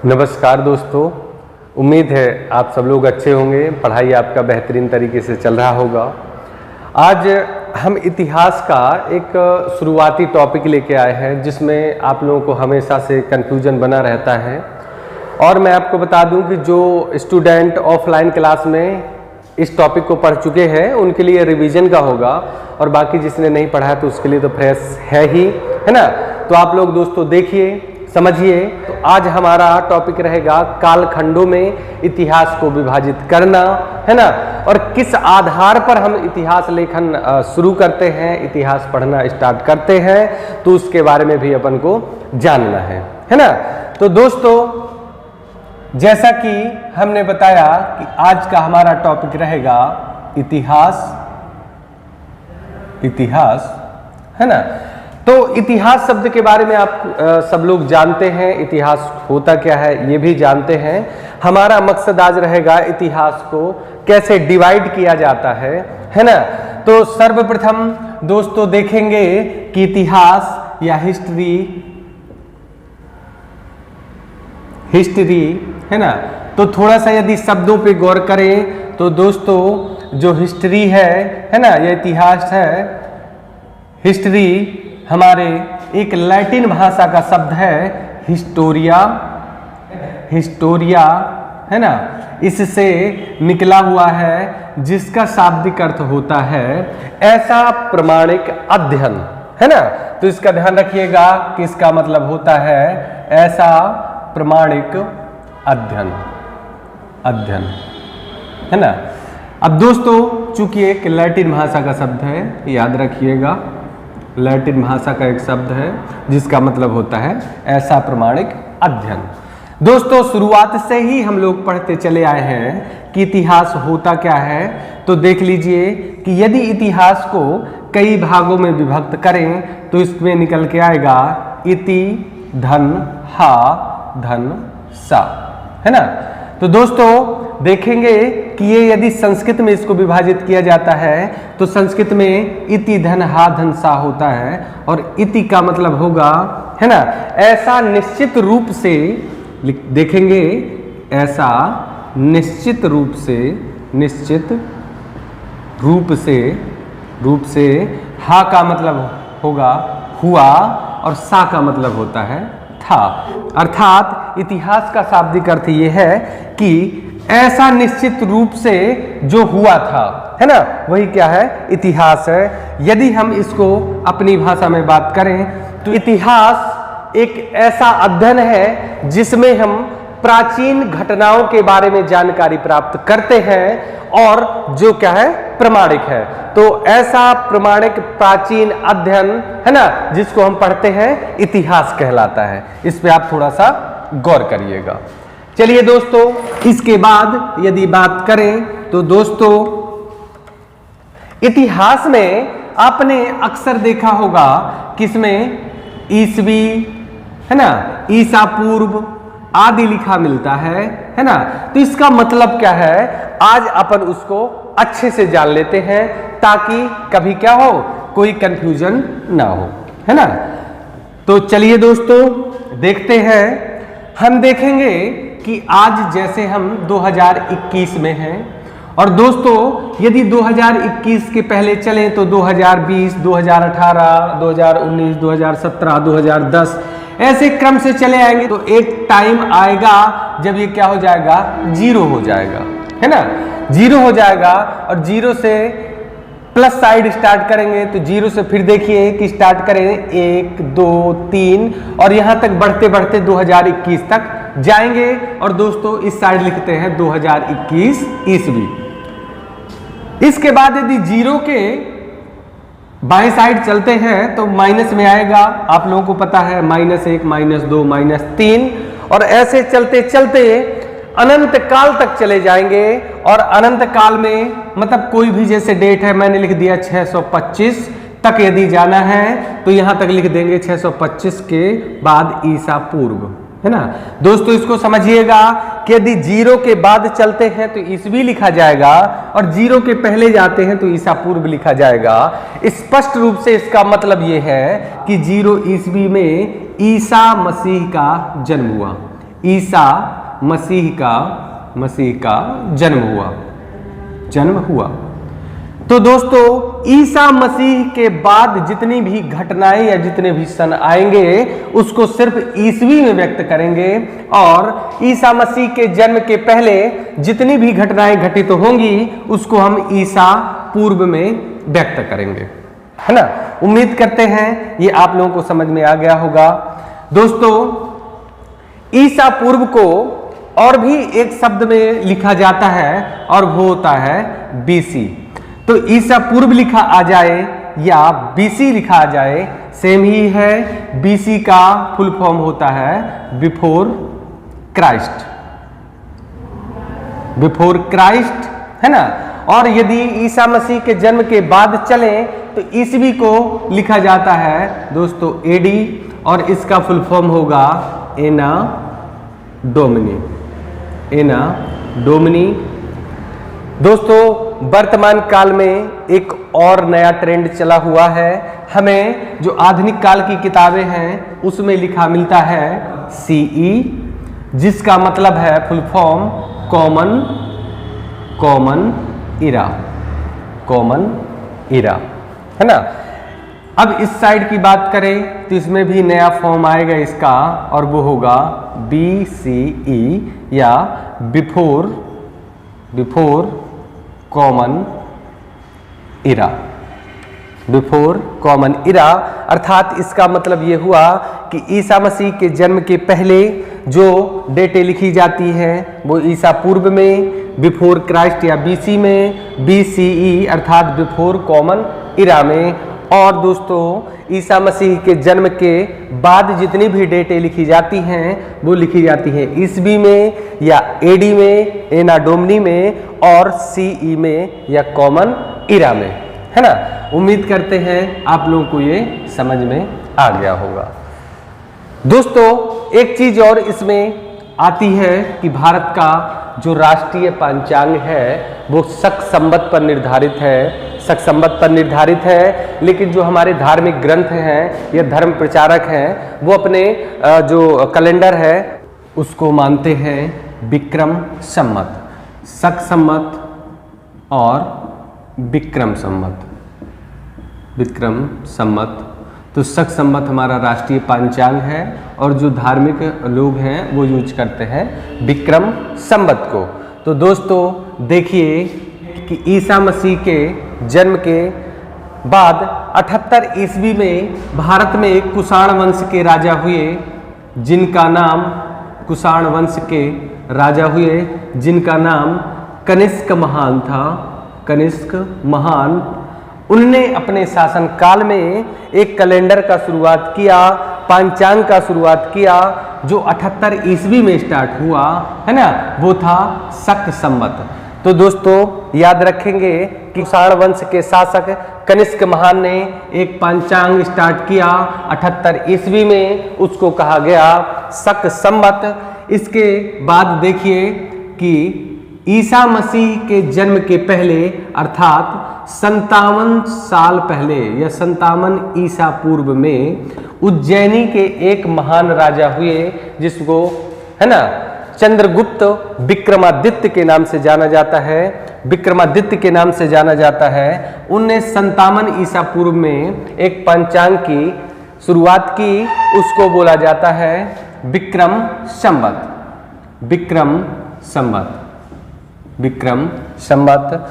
नमस्कार दोस्तों, उम्मीद है आप सब लोग अच्छे होंगे। पढ़ाई आपका बेहतरीन तरीके से चल रहा होगा। आज हम इतिहास का एक शुरुआती टॉपिक लेके आए हैं जिसमें आप लोगों को हमेशा से कन्फ्यूजन बना रहता है। और मैं आपको बता दूं कि जो स्टूडेंट ऑफलाइन क्लास में इस टॉपिक को पढ़ चुके हैं उनके लिए रिवीजन का होगा, और बाकी जिसने नहीं पढ़ा तो उसके लिए तो फ्रेश है ही, है ना। तो आप लोग दोस्तों देखिए, समझिए। तो आज हमारा टॉपिक रहेगा कालखंडों में इतिहास को विभाजित करना, है ना। और किस आधार पर हम इतिहास लेखन शुरू करते हैं, इतिहास पढ़ना स्टार्ट करते हैं, तो उसके बारे में भी अपन को जानना है ना। तो दोस्तों, जैसा कि हमने बताया कि आज का हमारा टॉपिक रहेगा इतिहास, है ना। तो इतिहास शब्द के बारे में आप सब लोग जानते हैं, इतिहास होता क्या है ये भी जानते हैं। हमारा मकसद आज रहेगा इतिहास को कैसे डिवाइड किया जाता है ना। तो सर्वप्रथम दोस्तों देखेंगे कि इतिहास या हिस्ट्री है ना। तो थोड़ा सा यदि शब्दों पे गौर करें तो दोस्तों जो हिस्ट्री है ना, यह इतिहास है। हिस्ट्री हमारे एक लैटिन भाषा का शब्द है हिस्टोरिया, है ना। इससे निकला हुआ है जिसका शाब्दिक अर्थ होता है ऐसा प्रमाणिक अध्ययन, है ना। तो इसका ध्यान रखिएगा कि इसका मतलब होता है ऐसा प्रमाणिक अध्ययन, है ना। अब दोस्तों चूंकि एक लैटिन भाषा का शब्द है, याद रखिएगा, लैटिन भाषा का एक शब्द है जिसका मतलब होता है ऐसा प्रमाणिक अध्ययन। दोस्तों शुरुआत से ही हम लोग पढ़ते चले आए हैं कि इतिहास होता क्या है। तो देख लीजिए कि यदि इतिहास को कई भागों में विभक्त करें तो इसमें निकल के आएगा इति धन हा धन सा, है ना। तो दोस्तों देखेंगे कि ये यदि संस्कृत में इसको विभाजित किया जाता है तो संस्कृत में इति धन हा धन सा होता है, और इति का मतलब होगा, है ना, ऐसा निश्चित रूप से, देखेंगे ऐसा निश्चित रूप से हा का मतलब होगा हुआ, और सा का मतलब होता है था। अर्थात इतिहास का शाब्दिक अर्थ ये है कि ऐसा निश्चित रूप से जो हुआ था, है ना, वही क्या है, इतिहास है। यदि हम इसको अपनी भाषा में बात करें तो इतिहास एक ऐसा अध्ययन है जिसमें हम प्राचीन घटनाओं के बारे में जानकारी प्राप्त करते हैं और जो क्या है, प्रमाणिक है। तो ऐसा प्रमाणिक प्राचीन अध्ययन, है ना, जिसको हम पढ़ते हैं इतिहास कहलाता है। इस पे आप थोड़ा सा गौर करिएगा। चलिए दोस्तों, इसके बाद यदि बात करें तो दोस्तों इतिहास में आपने अक्सर देखा होगा किसमें ईसवी, है ना, ईसा पूर्व आदि लिखा मिलता है ना। तो इसका मतलब क्या है, आज अपन उसको अच्छे से जान लेते हैं ताकि कभी क्या हो, कोई कंफ्यूजन ना हो, है ना। तो चलिए दोस्तों देखते हैं। हम देखेंगे कि आज जैसे हम 2021 में हैं, और दोस्तों यदि 2021 के पहले चलें तो 2020, 2018, 2019, 2017, 2010 ऐसे क्रम से चले आएंगे। तो एक टाइम आएगा जब ये क्या हो जाएगा, जीरो हो जाएगा, है ना, जीरो हो जाएगा। और जीरो से प्लस साइड स्टार्ट करेंगे तो जीरो से फिर देखिए कि स्टार्ट करें 1, 2, 3 और यहां तक बढ़ते बढ़ते 2021 तक जाएंगे। और दोस्तों इस साइड लिखते हैं 2021 ईस्वी। इसके बाद यदि जीरो के बाएं साइड चलते हैं तो माइनस में आएगा, आप लोगों को पता है, -1, -2, -3, और ऐसे चलते चलते अनंत काल तक चले जाएंगे। और अनंत काल में मतलब कोई भी जैसे डेट है, मैंने लिख दिया 625 तक यदि जाना है तो यहां तक लिख देंगे 625 के बाद ईसा पूर्व, है ना। दोस्तों इसको समझिएगा कि यदि जीरो के बाद चलते हैं तो ईसवी लिखा जाएगा, और जीरो के पहले जाते हैं तो ईसा पूर्व लिखा जाएगा। स्पष्ट रूप से इसका मतलब यह है कि 0 ईस्वी में ईसा मसीह का जन्म हुआ। ईसा मसीह का जन्म हुआ। तो दोस्तों ईसा मसीह के बाद जितनी भी घटनाएं या जितने भी सन आएंगे उसको सिर्फ ईसवी में व्यक्त करेंगे, और ईसा मसीह के जन्म के पहले जितनी भी घटनाएं घटित होंगी उसको हम ईसा पूर्व में व्यक्त करेंगे, है ना। उम्मीद करते हैं ये आप लोगों को समझ में आ गया होगा। दोस्तों ईसा पूर्व को और भी एक शब्द में लिखा जाता है और वो होता है बीसी। तो ईसा पूर्व लिखा आ जाए या बीसी लिखा आ जाए सेम ही है। बीसी का फुल फॉर्म होता है बिफोर क्राइस्ट, है ना। और यदि ईसा मसीह के जन्म के बाद चलें तो ईसवी को लिखा जाता है दोस्तों एडी, और इसका फुल फॉर्म होगा एना डोमिनी। दोस्तों वर्तमान काल में एक और नया ट्रेंड चला हुआ है। हमें जो आधुनिक काल की किताबें हैं उसमें लिखा मिलता है सीई, जिसका मतलब है फुल फॉर्म कॉमन इरा, है ना। अब इस साइड की बात करें तो इसमें भी नया फॉर्म आएगा इसका, और वो होगा BCE या बिफोर कॉमन इरा। अर्थात इसका मतलब ये हुआ कि ईसा मसीह के जन्म के पहले जो डेटें लिखी जाती हैं वो ईसा पूर्व में, बिफोर क्राइस्ट या बीसी में, BCE अर्थात बिफोर कॉमन इरा में। और दोस्तों ईसा मसीह के जन्म के बाद जितनी भी डेटें लिखी जाती हैं वो लिखी जाती हैं ईसवी में या एडी में, एना डोमिनी में, और सीई में या कॉमन इरा में, है ना। उम्मीद करते हैं आप लोगों को ये समझ में आ गया होगा। दोस्तों एक चीज और इसमें आती है कि भारत का जो राष्ट्रीय पंचांग है वो शक संवत पर निर्धारित है, लेकिन जो हमारे धार्मिक ग्रंथ हैं या धर्म प्रचारक हैं वो अपने जो कैलेंडर है उसको मानते हैं विक्रम संवत, शक संवत और विक्रम संवत। तो शक संवत हमारा राष्ट्रीय पंचांग है और जो धार्मिक लोग हैं वो यूज करते हैं विक्रम संवत को। तो दोस्तों देखिए कि ईसा मसीह के जन्म के बाद 78 ईस्वी में भारत में एक कुषाण वंश के राजा हुए जिनका नाम कनिष्क महान था। कनिष्क महान, उन्होंने अपने शासन काल में एक कैलेंडर का शुरुआत किया, पंचांग का शुरुआत किया जो 78 ईस्वी में स्टार्ट हुआ, है ना, वो था शक संवत। तो दोस्तों याद रखेंगे कि कुषाण वंश के शासक कनिष्क महान ने एक पंचांग स्टार्ट किया 78 ईस्वी में, उसको कहा गया शक संवत। इसके बाद देखिए कि ईसा मसीह के जन्म के पहले अर्थात 57 साल पहले या 57 ईसा पूर्व में उज्जैनी के एक महान राजा हुए जिसको, है ना, चंद्रगुप्त विक्रमादित्य के नाम से जाना जाता है। विक्रमादित्य के नाम से जाना जाता है। उनने 57 ईसा पूर्व में एक पंचांग की शुरुआत की, उसको बोला जाता है विक्रम संवत।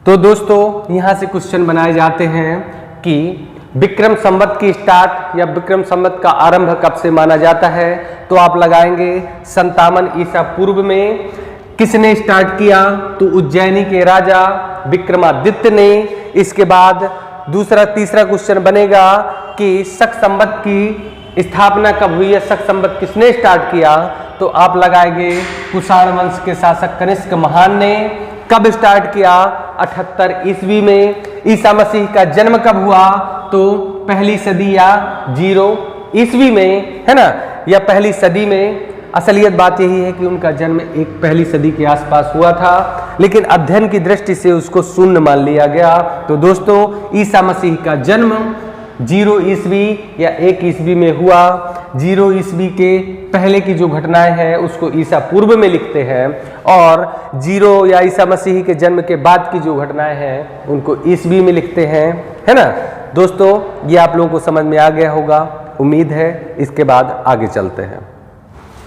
तो दोस्तों यहां से क्वेश्चन बनाए जाते हैं कि विक्रम संवत की स्टार्ट या विक्रम संवत का आरंभ कब से माना जाता है। तो आप लगाएंगे 57 ईसा पूर्व में। किसने स्टार्ट किया? तो उज्जैनी के राजा विक्रमादित्य ने। इसके बाद तीसरा क्वेश्चन बनेगा कि शक संवत की स्थापना कब हुई है, शक संवत किसने स्टार्ट किया? तो आप लगाएंगे कुषाण वंश के शासक कनिष्क महान ने। कब स्टार्ट किया? 78 ईस्वी में। ईसा मसीह का जन्म कब हुआ? तो पहली सदी या 0 ईस्वी में, है ना, या पहली सदी में। असलियत बात यही है कि उनका जन्म एक पहली सदी के आसपास हुआ था, लेकिन अध्ययन की दृष्टि से उसको शून्य मान लिया गया। तो दोस्तों ईसा मसीह का जन्म 0 ईस्वी या 1 ईस्वी में हुआ। 0 ईस्वी के पहले की जो घटनाएं हैं उसको ईसा पूर्व में लिखते हैं, और 0 या ईसा मसीह के जन्म के बाद की जो घटनाएं हैं उनको ईस्वी में लिखते हैं, है ना। दोस्तों ये आप लोगों को समझ में आ गया होगा, उम्मीद है। इसके बाद आगे चलते हैं।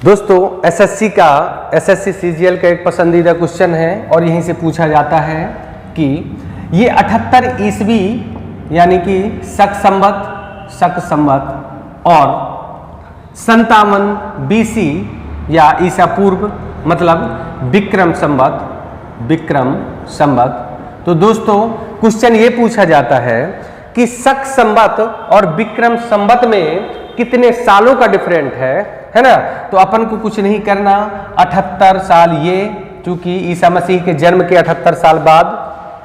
दोस्तों एसएससी सीजीएल का एक पसंदीदा क्वेश्चन है और यहीं से पूछा जाता है कि ये 78 ईस्वी यानी कि शक संवत और 57 बीसी या ईसा पूर्व मतलब विक्रम संवत। तो दोस्तों क्वेश्चन ये पूछा जाता है कि शक संवत और विक्रम संवत में कितने सालों का डिफरेंट है ना। तो अपन को कुछ नहीं करना, 78 साल ये, चूंकि ईसा मसीह के जन्म के 78 साल बाद,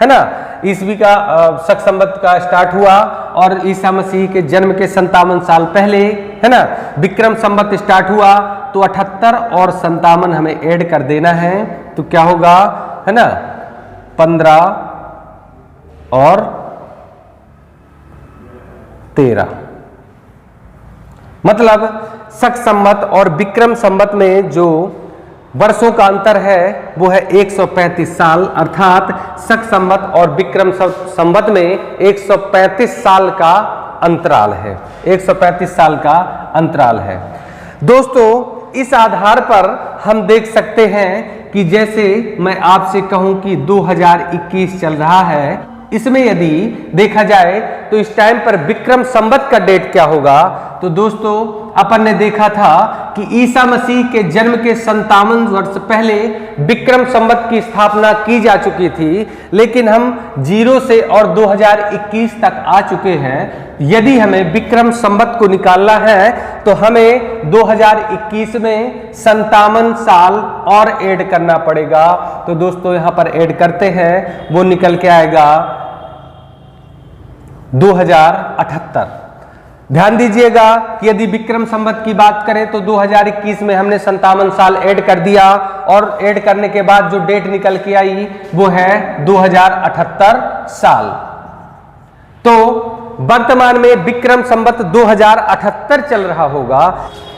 है ना, ईस्वी का शक संवत का स्टार्ट हुआ और ईसा मसीह के जन्म के 57 साल पहले, है ना, विक्रम संवत स्टार्ट हुआ। तो 78 और 57 हमें ऐड कर देना है, तो क्या होगा, है ना, 15 और 13। मतलब शक संवत और विक्रम संवत में जो वर्षों का अंतर है वो है 135 साल, अर्थात शक संवत और विक्रम संवत में 135 साल का अंतराल है, 135 साल का अंतराल है। दोस्तों इस आधार पर हम देख सकते हैं कि जैसे मैं आपसे कहूं कि 2021 चल रहा है, इसमें यदि देखा जाए तो इस टाइम पर विक्रम संवत का डेट क्या होगा। तो दोस्तों अपन ने देखा था कि ईसा मसीह के जन्म के 57 वर्ष पहले विक्रम संवत की स्थापना की जा चुकी थी, लेकिन हम 0 से और 2021 तक आ चुके हैं। यदि हमें विक्रम संवत को निकालना है तो हमें 2021 में 57 साल और ऐड करना पड़ेगा। तो दोस्तों यहां पर ऐड करते हैं, वो निकल के आएगा 2078। ध्यान दीजिएगा कि यदि विक्रम संवत की बात करें तो 2021 में हमने 57 साल ऐड कर दिया और ऐड करने के बाद जो डेट निकल के आई वो है 2078 साल। तो वर्तमान में विक्रम संवत 2078 चल रहा होगा।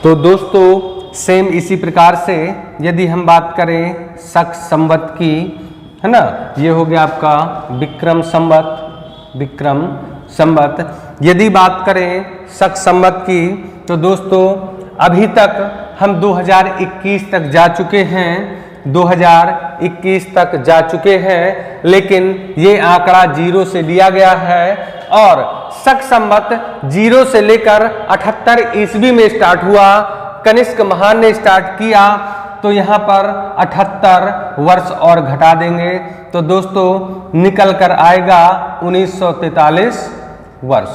तो दोस्तों सेम इसी प्रकार से यदि हम बात करें शक संवत की, है ना, ये हो गया आपका विक्रम संवत। यदि बात करें शक संवत की तो दोस्तों अभी तक हम 2021 तक जा चुके हैं, 2021 तक जा चुके हैं, लेकिन ये आंकड़ा 0 से लिया गया है और शक संवत 0 से लेकर 78 ईस्वी में स्टार्ट हुआ, कनिष्क महान ने स्टार्ट किया। तो यहाँ पर 78 वर्ष और घटा देंगे तो दोस्तों निकल कर आएगा 1943 वर्ष।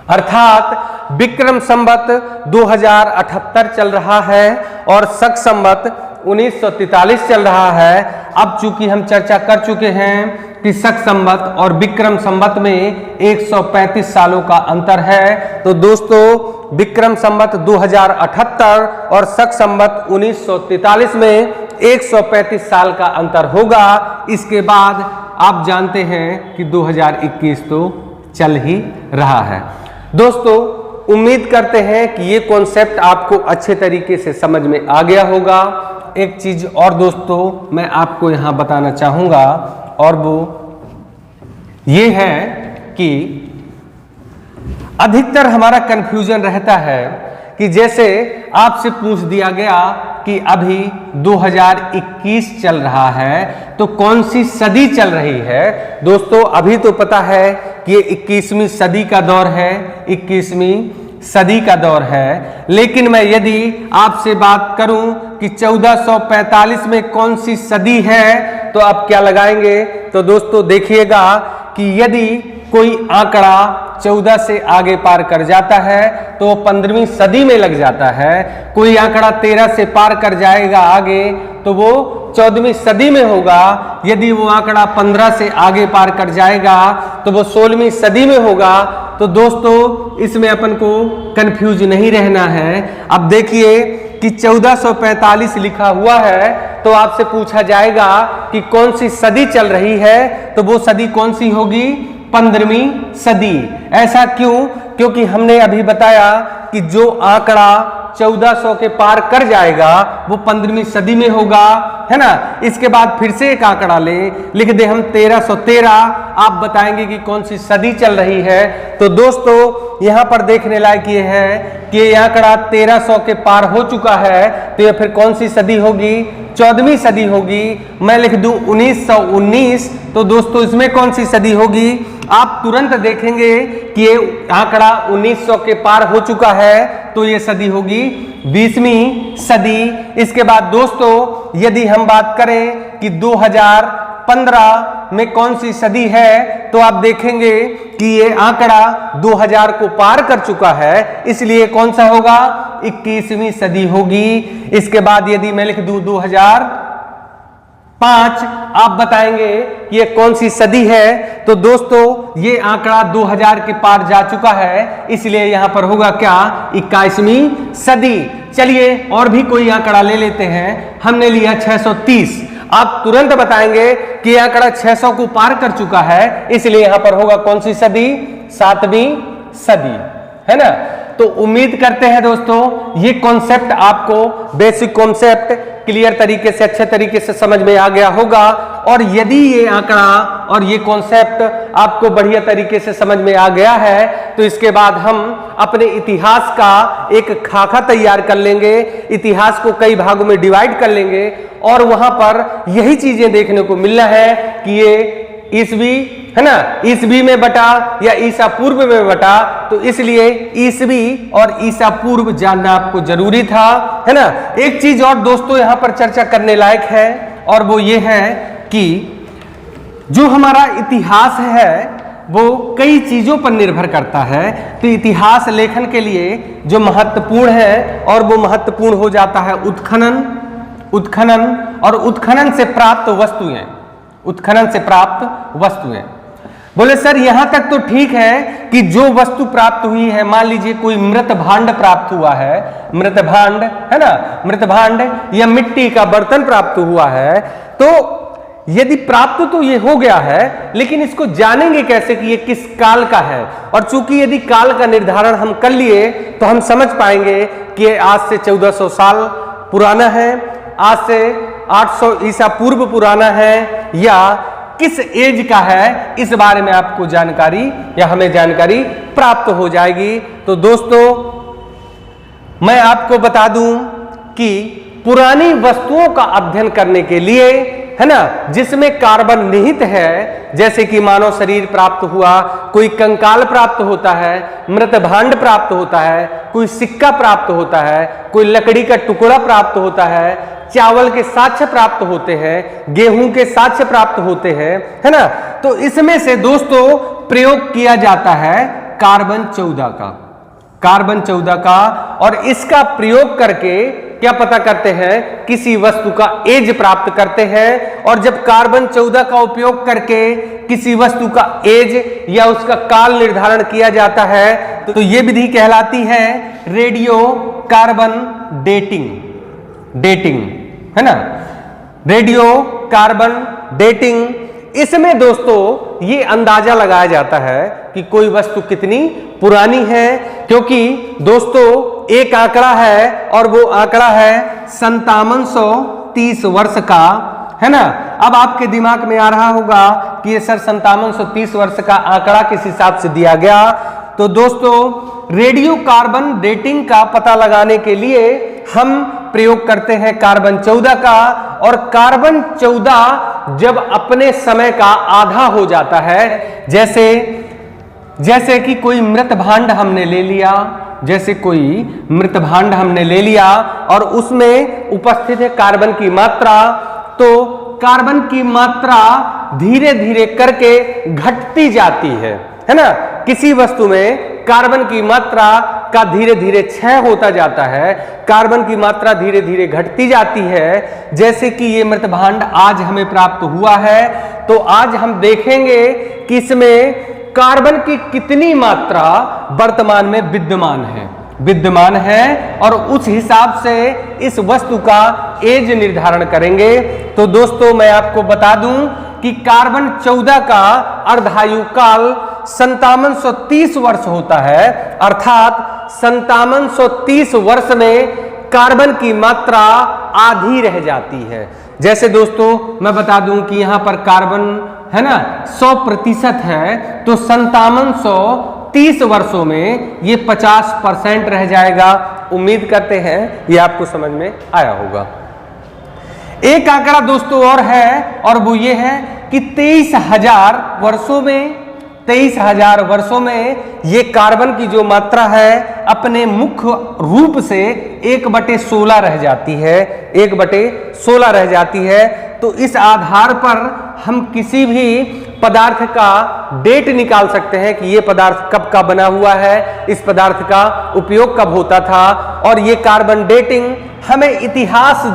अर्थात विक्रम संवत 2078 चल रहा है और शक संवत 1943 चल रहा है। अब चूंकि हम चर्चा कर चुके हैं कि शक संवत और विक्रम संवत में 135 सालों का अंतर है, तो दोस्तों विक्रम संवत 2078 और शक संवत 1943 में 135 साल का अंतर होगा। इसके बाद आप जानते हैं कि 2021 तो चल ही रहा है। दोस्तों उम्मीद करते हैं कि ये कॉन्सेप्ट आपको अच्छे तरीके से समझ में आ गया होगा। एक चीज और दोस्तों मैं आपको यहां बताना चाहूंगा और वो ये है कि अधिकतर हमारा कंफ्यूजन रहता है कि जैसे आपसे पूछ दिया गया कि अभी 2021 चल रहा है तो कौन सी सदी चल रही है। दोस्तों अभी तो पता है कि ये 21वीं सदी का दौर है, 21वीं सदी का दौर है, लेकिन मैं यदि आपसे बात करूं कि 1445 में कौन सी सदी है तो आप क्या लगाएंगे। तो दोस्तों देखिएगा कि यदि कोई आंकड़ा 14 से आगे पार कर जाता है तो 15वीं सदी में लग जाता है, कोई आंकड़ा 13 से पार कर जाएगा आगे तो वो 14वीं सदी में होगा, यदि वो आंकड़ा 15 से आगे पार कर जाएगा तो वो 16वीं सदी में होगा। तो दोस्तों इसमें अपन को कंफ्यूज नहीं रहना है। अब देखिए कि 1445 लिखा हुआ है तो आपसे पूछा जाएगा कि कौन सी सदी चल रही है, तो वो सदी कौन सी होगी, 15वीं सदी। ऐसा क्यों? क्योंकि हमने अभी बताया कि जो आंकड़ा 1400 के पार कर जाएगा वो 15वीं सदी में होगा, है ना। इसके बाद फिर से एक आंकड़ा लिख दे हम 1313, आप बताएंगे कि कौन सी सदी चल रही है। तो दोस्तों यहां पर देखने लायक ये है कि ये आंकड़ा 1300 के पार हो चुका है, तो ये फिर कौन सी सदी होगी? 14वीं सदी होगी। मैं लिख दूं 1919, तो दोस्तों इसमें कौन सी सदी होगी? आप तुरंत देखेंगे कि ये आंकड़ा 1900 के पार हो चुका है, तो ये सदी होगी 20वीं सदी। इसके बाद दोस्तों यदि हम बात करें कि 2015 में कौन सी सदी है, तो आप देखेंगे कि ये आंकड़ा 2000 को पार कर चुका है, इसलिए कौन सा होगा? 21वीं सदी होगी। इसके बाद यदि मैं लिख दूं 2005, आप बताएंगे कि ये कौन सी सदी है। तो दोस्तों ये आंकड़ा 2000 के पार जा चुका है, इसलिए यहां पर होगा क्या? 21वीं सदी। चलिए और भी कोई आंकड़ा ले लेते हैं। हमने लिया 630, आप तुरंत बताएंगे कि यह आंकड़ा 600 को पार कर चुका है, इसलिए यहां पर होगा कौन सी सदी? 7वीं सदी, है ना। तो उम्मीद करते हैं दोस्तों ये कॉन्सेप्ट आपको, बेसिक कॉन्सेप्ट क्लियर तरीके से, अच्छे तरीके से समझ में आ गया होगा। और यदि ये आंकड़ा और ये कॉन्सेप्ट आपको बढ़िया तरीके से समझ में आ गया है, तो इसके बाद हम अपने इतिहास का एक खाका तैयार कर लेंगे, इतिहास को कई भागों में डिवाइड कर लेंगे, और वहां पर यही चीजें देखने को मिलना है कि ये ईसवी, है ना, ईसवी में बटा या ईसा पूर्व में बटा, तो इसलिए ईसवी और ईसा पूर्व जानना आपको जरूरी था, है ना। एक चीज और दोस्तों यहां पर चर्चा करने लायक है, और वो ये है कि जो हमारा इतिहास है वो कई चीजों पर निर्भर करता है। तो इतिहास लेखन के लिए जो महत्वपूर्ण है, और वो महत्वपूर्ण हो जाता है उत्खनन, और उत्खनन से प्राप्त वस्तुएं, उत्खनन से प्राप्त वस्तुएं। बोले सर यहां तक तो ठीक है कि जो वस्तु प्राप्त हुई है, मान लीजिए कोई मृत भांड प्राप्त हुआ है, मृत भांड, है ना, मृत भांड या मिट्टी का बर्तन प्राप्त हुआ है, तो यदि प्राप्त तो ये हो गया है, लेकिन इसको जानेंगे कैसे कि ये किस काल का है। और चूंकि यदि काल का निर्धारण हम कर लिए तो हम समझ पाएंगे कि आज से 1400 साल पुराना है, आज से 800 ईसा पूर्व पुराना है, या किस एज का है, इस बारे में आपको जानकारी या हमें जानकारी प्राप्त हो जाएगी। तो दोस्तों मैं आपको बता दूं कि पुरानी वस्तुओं का अध्ययन करने के लिए, है ना, जिसमें कार्बन निहित है, जैसे कि मानव शरीर प्राप्त हुआ, कोई कंकाल प्राप्त होता है, मृत भांड प्राप्त होता है, कोई सिक्का प्राप्त होता है, कोई लकड़ी का टुकड़ा प्राप्त होता है, चावल के साक्ष्य प्राप्त होते हैं, गेहूं के साक्ष्य प्राप्त होते हैं, है ना। तो इसमें से दोस्तों प्रयोग किया जाता है कार्बन 14 का, कार्बन 14 का, और इसका प्रयोग करके क्या पता करते हैं? किसी वस्तु का एज प्राप्त करते हैं। और जब कार्बन 14 का उपयोग करके किसी वस्तु का एज या उसका काल निर्धारण किया जाता है, तो यह विधि कहलाती है रेडियो कार्बन डेटिंग, है ना, रेडियो कार्बन डेटिंग। इसमें दोस्तों ये अंदाजा लगाया जाता है कि कोई वस्तु कितनी पुरानी है, क्योंकि दोस्तों एक आंकड़ा है और वो आंकड़ा है 5730 वर्ष का, है ना। अब आपके दिमाग में आ रहा होगा कि ये सर 5730 वर्ष का आंकड़ा किस हिसाब से दिया गया। तो दोस्तों रेडियो कार्बन डेटिंग का पता लगाने के लिए हम प्रयोग करते हैं कार्बन 14 का, और कार्बन 14 जब अपने समय का आधा हो जाता है, जैसे कि कोई मृत भांड हमने ले लिया, जैसे कोई मृत भांड हमने ले लिया और उसमें उपस्थित है कार्बन की मात्रा, तो कार्बन की मात्रा धीरे धीरे करके घटती जाती है ना। किसी वस्तु में कार्बन की मात्रा का धीरे धीरे क्षय होता जाता है, कार्बन की मात्रा धीरे धीरे घटती जाती है। जैसे कि ये मृत भांड आज हमें प्राप्त हुआ है, तो आज हम देखेंगे कि इसमें कार्बन की कितनी मात्रा वर्तमान में विद्यमान है, और उस हिसाब से इस वस्तु का एज निर्धारण करेंगे। तो दोस्तों मैं आपको बता दूं कि कार्बन 14 का अर्धायु काल 5730 वर्ष होता है, अर्थात 5730 वर्ष में कार्बन की मात्रा आधी रह जाती है। जैसे दोस्तों मैं बता दूं कि यहां पर कार्बन है ना 100% है, तो 5730 वर्षों में ये 50% रह जाएगा। उम्मीद करते हैं ये आपको समझ में आया होगा। एक आंकड़ा दोस्तों और है, और वो ये है कि 23,000 वर्षों में 23,000 वर्षों में ये कार्बन की जो मात्रा है अपने मुख्य रूप से 1/16 रह जाती है, 1/16 रह जाती है। तो इस आधार पर हम किसी भी पदार्थ का डेट निकाल सकते हैं कि ये पदार्थ कब का बना हुआ है, इस पदार्थ का उपयोग कब होता था। और ये कार्बन डेटिंग हमें इतिहास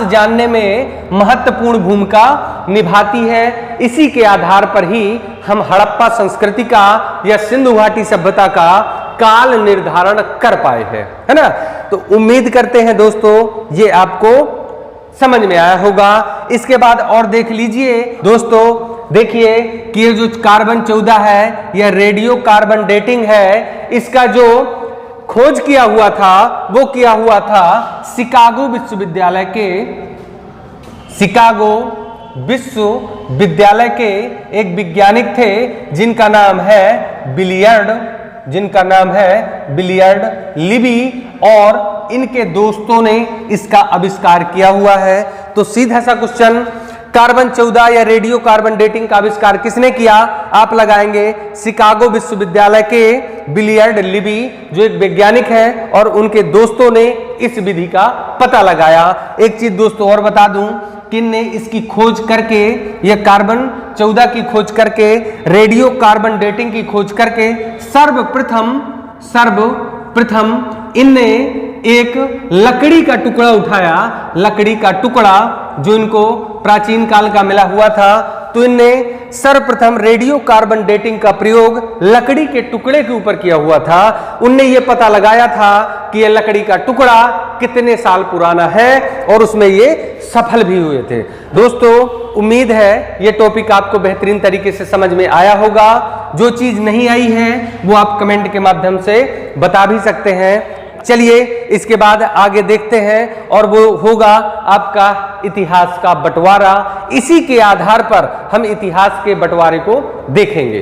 जानने में महत्वपूर्ण भूमिका निभाती है। इसी के आधार पर ही हम हड़प्पा संस्कृति का या सिंधु घाटी सभ्यता का काल निर्धारण कर पाए हैं, है ना। तो उम्मीद करते हैं दोस्तों ये आपको समझ में आया होगा। इसके बाद और देख लीजिए दोस्तों, देखिए कि ये जो कार्बन 14 है यह रेडियो कार्बन डेटिंग है। इसका जो खोज किया हुआ था वो किया हुआ था शिकागो विश्वविद्यालय के एक वैज्ञानिक थे जिनका नाम है बिलियर्ड लिबी, और इनके दोस्तों ने इसका आविष्कार किया हुआ है। तो सीधा सा क्वेश्चन, कार्बन 14 या रेडियो कार्बन डेटिंग का आविष्कार किसने किया? आप लगाएंगे शिकागो विश्वविद्यालय के बिलियर्ड लिबी, जो एक वैज्ञानिक हैं, और उनके दोस्तों ने इस विधि का पता लगाया। एक चीज दोस्तों और बता दूं, किनने इसकी खोज करके, यह कार्बन 14 की खोज करके, रेडियो कार्बन डेटिंग की खोज करके सर्वप्रथम इनने एक लकड़ी का टुकड़ा उठाया, लकड़ी का टुकड़ा जो इनको प्राचीन काल का मिला हुआ था। तो इनने सर्वप्रथम रेडियो कार्बन डेटिंग का प्रयोग लकड़ी के टुकड़े के ऊपर किया हुआ था। उनने ये पता लगाया था कि यह लकड़ी का टुकड़ा कितने साल पुराना है, और उसमें ये सफल भी हुए थे। दोस्तों उम्मीद है ये टॉपिक आपको बेहतरीन तरीके से समझ में आया होगा। जो चीज नहीं आई है वो आप कमेंट के माध्यम से बता भी सकते हैं। चलिए इसके बाद आगे देखते हैं, और वो होगा आपका इतिहास का बंटवारा। इसी के आधार पर हम इतिहास के बंटवारे को देखेंगे।